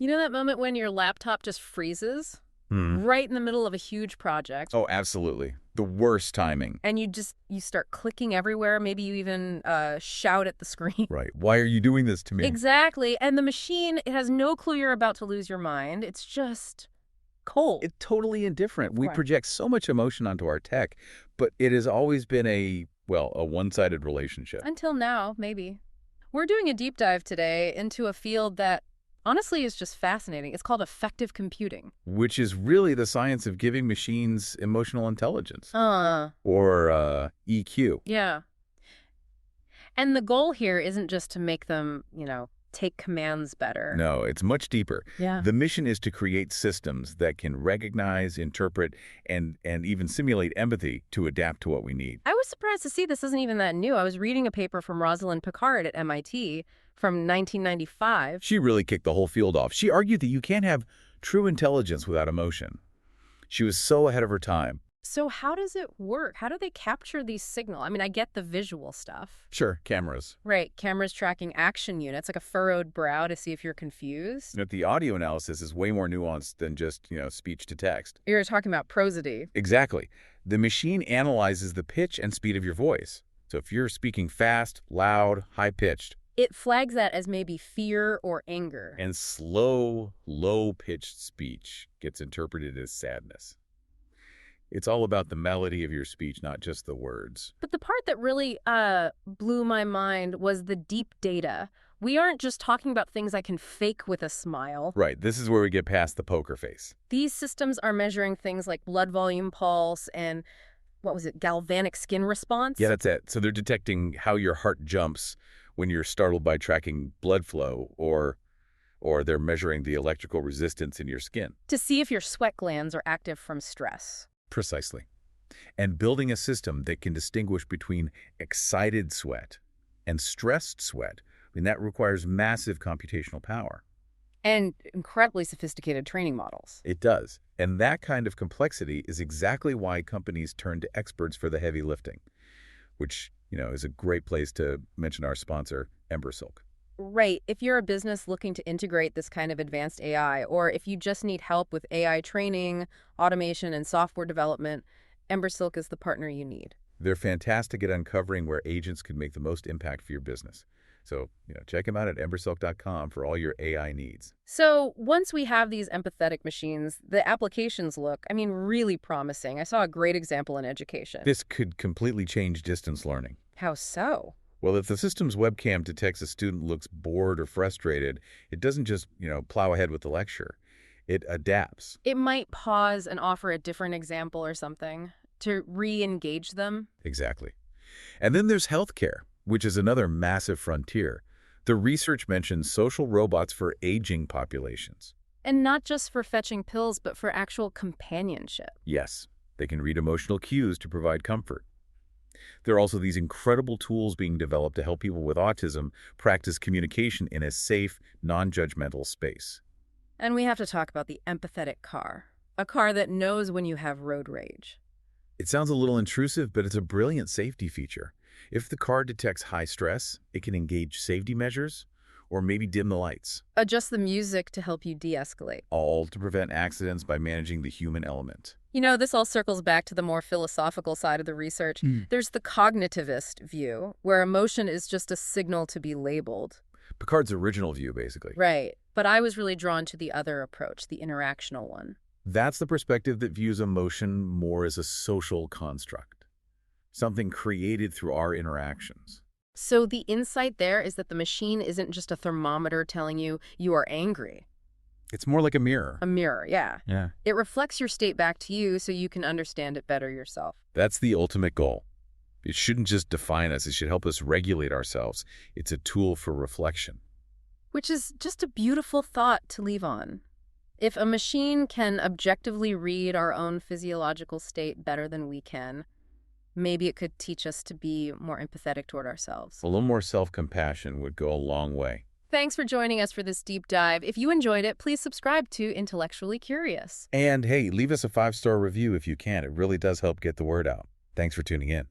You know that moment when your laptop just freezes? Hmm. Right in the middle of a huge project. Oh, absolutely. The worst timing. And you start clicking everywhere. Maybe you even shout at the screen. Right. Why are you doing this to me? Exactly. And the machine, it has no clue you're about to lose your mind. It's just cold. It's totally indifferent. We Right. project so much emotion onto our tech, but it has always been a one-sided relationship. Until now, maybe. We're doing a deep dive today into a field that honestly is just fascinating. It's called affective computing. Which is really the science of giving machines emotional intelligence. Or EQ. Yeah. And the goal here isn't just to make them, take commands better. No, it's much deeper. Yeah. The mission is to create systems that can recognize, interpret, and even simulate empathy to adapt to what we need. I was surprised to see this isn't even that new. I was reading a paper from Rosalind Picard at MIT from 1995. She really kicked the whole field off. She argued that you can't have true intelligence without emotion. She was so ahead of her time. So how does it work? How do they capture these signals? I mean, I get the visual stuff. Sure, cameras. Right, cameras tracking action units, like a furrowed brow to see if you're confused. But the audio analysis is way more nuanced than just, speech to text. You're talking about prosody. Exactly. The machine analyzes the pitch and speed of your voice. So if you're speaking fast, loud, high-pitched, It flags that as maybe fear or anger. and slow, low-pitched speech gets interpreted as sadness. It's all about the melody of your speech, not just the words. But the part that really blew my mind was the deep data. We aren't just talking about things I can fake with a smile. Right, this is where we get past the poker face. These systems are measuring things like blood volume pulse and, galvanic skin response? Yeah, that's it. So they're detecting how your heart jumps when you're startled by tracking blood flow, or they're measuring the electrical resistance in your skin. To see if your sweat glands are active from stress. Precisely. And building a system that can distinguish between excited sweat and stressed sweat, that requires massive computational power. And incredibly sophisticated training models. It does. And that kind of complexity is exactly why companies turn to experts for the heavy lifting, which, is a great place to mention our sponsor, Embersilk. Right. If you're a business looking to integrate this kind of advanced AI, or if you just need help with AI training, automation, and software development, Embersilk is the partner you need. They're fantastic at uncovering where agents could make the most impact for your business. So, check them out at embersilk.com for all your AI needs. So once we have these empathetic machines, the applications look, really promising. I saw a great example in education. This could completely change distance learning. How so? Well, if the system's webcam detects a student looks bored or frustrated, it doesn't just, plow ahead with the lecture. It adapts. It might pause and offer a different example or something to re-engage them. Exactly. And then there's healthcare, which is another massive frontier. The research mentions social robots for aging populations. And not just for fetching pills, but for actual companionship. Yes, they can read emotional cues to provide comfort. There are also these incredible tools being developed to help people with autism practice communication in a safe, non-judgmental space. And we have to talk about the empathetic car. A car that knows when you have road rage. It sounds a little intrusive, but it's a brilliant safety feature. If the car detects high stress, it can engage safety measures or maybe dim the lights. Adjust the music to help you de-escalate. All to prevent accidents by managing the human element. This all circles back to the more philosophical side of the research. There's the cognitivist view, where emotion is just a signal to be labeled. Picard's original view, basically. Right. But I was really drawn to the other approach, the interactional one. That's the perspective that views emotion more as a social construct, something created through our interactions. So the insight there is that the machine isn't just a thermometer telling you are angry. It's more like a mirror. A mirror, yeah. Yeah. It reflects your state back to you so you can understand it better yourself. That's the ultimate goal. It shouldn't just define us. It should help us regulate ourselves. It's a tool for reflection. Which is just a beautiful thought to leave on. If a machine can objectively read our own physiological state better than we can, maybe it could teach us to be more empathetic toward ourselves. A little more self-compassion would go a long way. Thanks for joining us for this deep dive. If you enjoyed it, please subscribe to Intellectually Curious. And hey, leave us a 5-star review if you can. It really does help get the word out. Thanks for tuning in.